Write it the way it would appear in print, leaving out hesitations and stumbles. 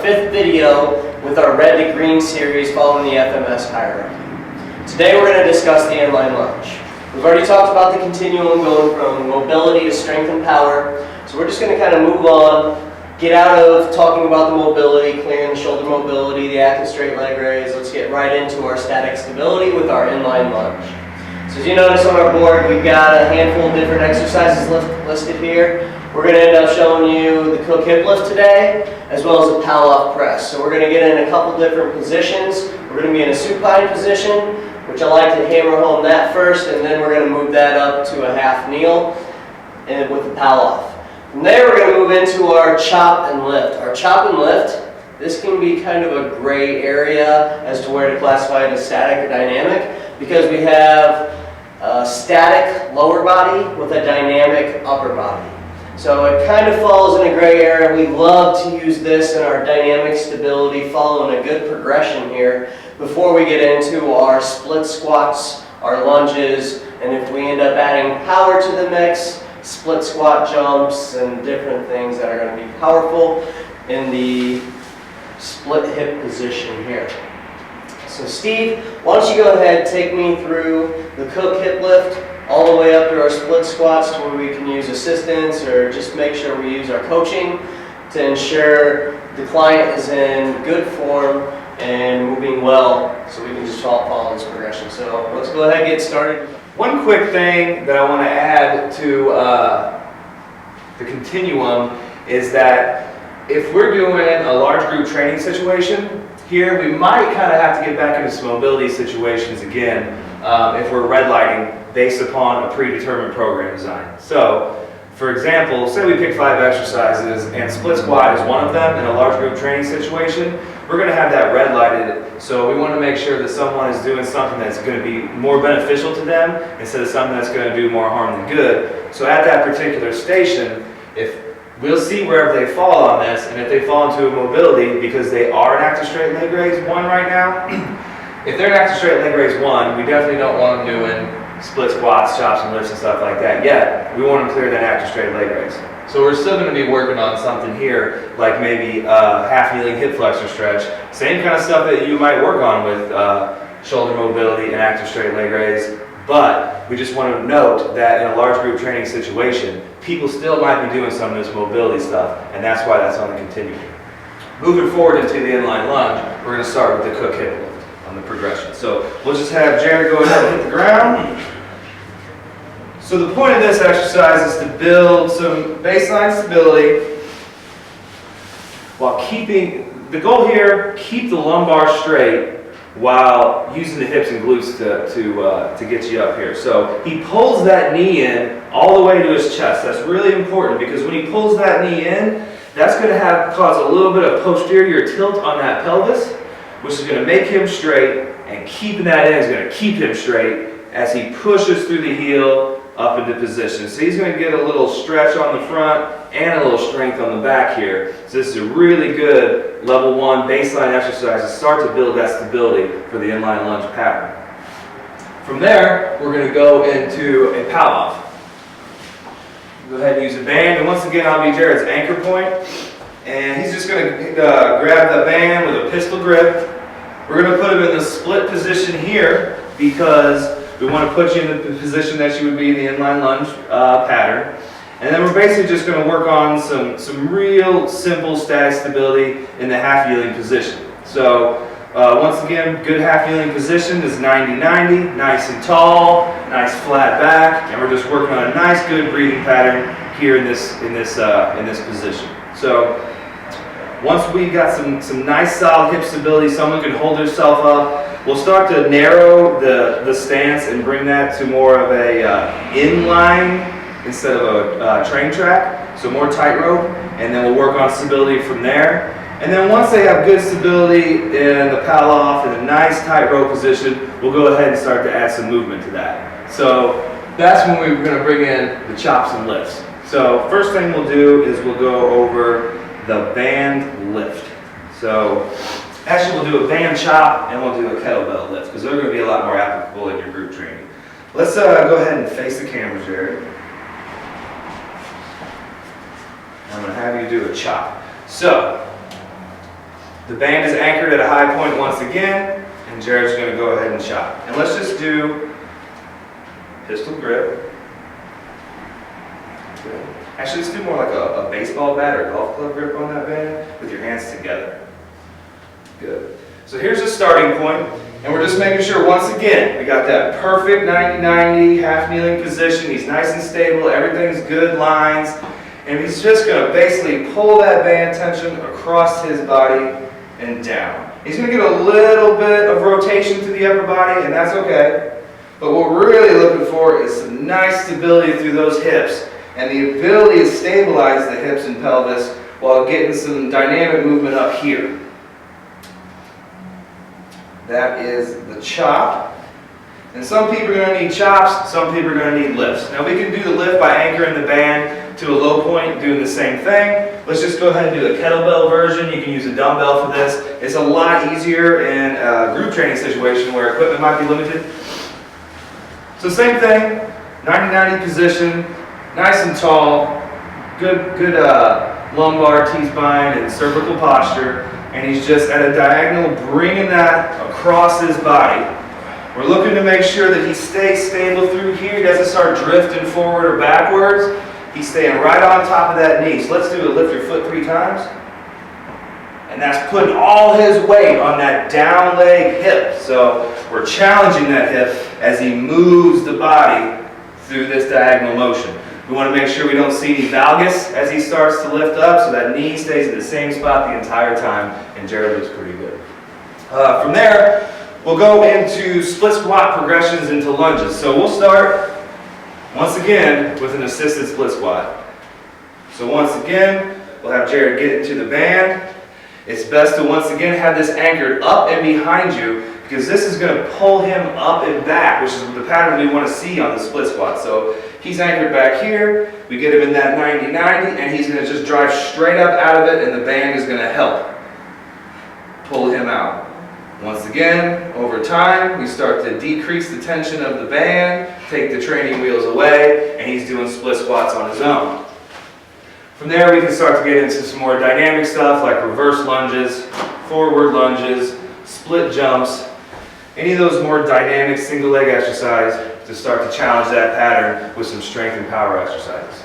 5th video with our red to green series following the FMS hierarchy. Today we're going to discuss the inline lunge. We've already talked about the continuum going from mobility to strength and power, so we're just going to kind of move on, get out of talking about the mobility, clearing the shoulder mobility, the active straight leg raise. Let's get right into our static stability with our inline lunge. So as you notice on our board, we've got a handful of different exercises listed here. We're going to end up showing you the Cook hip lift today, as well as a Palloff press. So we're going to get in a couple different positions. We're going to be in a supine position, which I like to hammer home that first, and then we're going to move that up to a half kneel and with the Palloff. From there, we're going to move into our chop and lift. Our chop and lift, this can be kind of a gray area as to where to classify it as static or dynamic, because we have a static lower body with a dynamic upper body. So it kind of falls in a gray area. We love to use this in our dynamic stability, following a good progression here before we get into our split squats, our lunges, and if we end up adding power to the mix, split squat jumps and different things that are going to be powerful in the split hip position here. So Steve, why don't you go ahead and take me through the Cook hip lift all the way up to our split squats to where we can use assistance or just make sure we use our coaching to ensure the client is in good form and moving well, so we can just follow this progression. So let's go ahead and get started. One quick thing that I want to add to the continuum is that if we're doing a large group training situation here, we might kind of have to get back into some mobility situations again if we're red lighting based upon a predetermined program design. So, for example, say we pick 5 exercises and split squat is one of them in a large group training situation, we're going to have that red lighted, so we want to make sure that someone is doing something that's going to be more beneficial to them instead of something that's going to do more harm than good. So at that particular station, if we'll see wherever they fall on this, and if they fall into a mobility because they are an active straight leg raise 1 right now, if they're an active straight leg raise 1, we definitely don't want them doing split squats, chops and lifts and stuff like that yet. We want them clear that active straight leg raise. So we're still going to be working on something here, like maybe half kneeling hip flexor stretch. Same kind of stuff that you might work on with shoulder mobility and active straight leg raise. But we just want to note that in a large group training situation, people still might be doing some of this mobility stuff, and that's why that's on the continuum. Moving forward into the inline lunge, we're going to start with the Cook hip lift on the progression. So we'll just have Jared go ahead and hit the ground. So the point of this exercise is to build some baseline stability while keeping, the goal here, keep the lumbar straight while using the hips and glutes to get you up here. So he pulls that knee in all the way to his chest. That's really important because when he pulls that knee in, that's going to cause a little bit of posterior tilt on that pelvis, which is going to make him straight, and keeping that in is going to keep him straight as he pushes through the heel up into position. So he's going to get a little stretch on the front and a little strength on the back here. So this is a really good level 1 baseline exercise to start to build that stability for the inline lunge pattern. From there, we're going to go into a Palloff. Go ahead and use a band, and once again I'll be Jared's anchor point, and he's just going to grab the band with a pistol grip. We're going to put him in the split position here because we want to put you in the position that you would be in the inline lunge pattern. And then we're basically just going to work on some real simple static stability in the half kneeling position. So once again, good half kneeling position is 90-90, nice and tall, nice flat back, and we're just working on a nice good breathing pattern here in this position. So once we got some nice solid hip stability, someone can hold herself up. We'll start to narrow the stance and bring that to more of a inline instead of a train track, so more tightrope, and then we'll work on stability from there. And then once they have good stability in the Palloff in a nice tightrope position, we'll go ahead and start to add some movement to that. So that's when we're going to bring in the chops and lifts. So first thing we'll do is we'll go over the band lift. So actually we'll do a band chop and we'll do a kettlebell lift because they're going to be a lot more applicable in your group training. Let's go ahead and face the camera, Jared. I'm going to have you do a chop. So The band is anchored at a high point once again, and Jared's going to go ahead and chop. And let's just do pistol grip. Good. Actually, let's do more like a baseball bat or golf club grip on that band with your hands together. Good. So here's the starting point, and we're just making sure, once again, we got that perfect 90-90 half kneeling position. He's nice and stable, everything's good lines, and he's just going to basically pull that band tension across his body and down. He's going to get a little bit of rotation to the upper body, and that's okay, but what we're really looking for is some nice stability through those hips, and the ability to stabilize the hips and pelvis while getting some dynamic movement up here. That is the chop. And some people are going to need chops, some people are going to need lifts. Now we can do the lift by anchoring the band to a low point, doing the same thing. Let's just go ahead and do a kettlebell version. You can use a dumbbell for this. It's a lot easier in a group training situation where equipment might be limited. So same thing, 90-90 position, nice and tall, good lumbar, T-spine, and cervical posture. And he's just at a diagonal, bringing that across his body. We're looking to make sure that he stays stable through here. He doesn't start drifting forward or backwards. He's staying right on top of that knee. So let's do a lift your foot 3 times. And that's putting all his weight on that down leg hip. So we're challenging that hip as he moves the body through this diagonal motion. We want to make sure we don't see any valgus as he starts to lift up, so that knee stays in the same spot the entire time, and Jared looks pretty good. From there, we'll go into split squat progressions into lunges. So we'll start, once again, with an assisted split squat. So once again, we'll have Jared get into the band. It's best to once again have this anchored up and behind you, because this is going to pull him up and back, which is the pattern we want to see on the split squat. So he's anchored back here, we get him in that 90-90, and he's going to just drive straight up out of it, and the band is going to help pull him out. Once again, over time, we start to decrease the tension of the band, take the training wheels away, and he's doing split squats on his own. From there, we can start to get into some more dynamic stuff like reverse lunges, forward lunges, split jumps, any of those more dynamic single leg exercises to start to challenge that pattern with some strength and power exercises.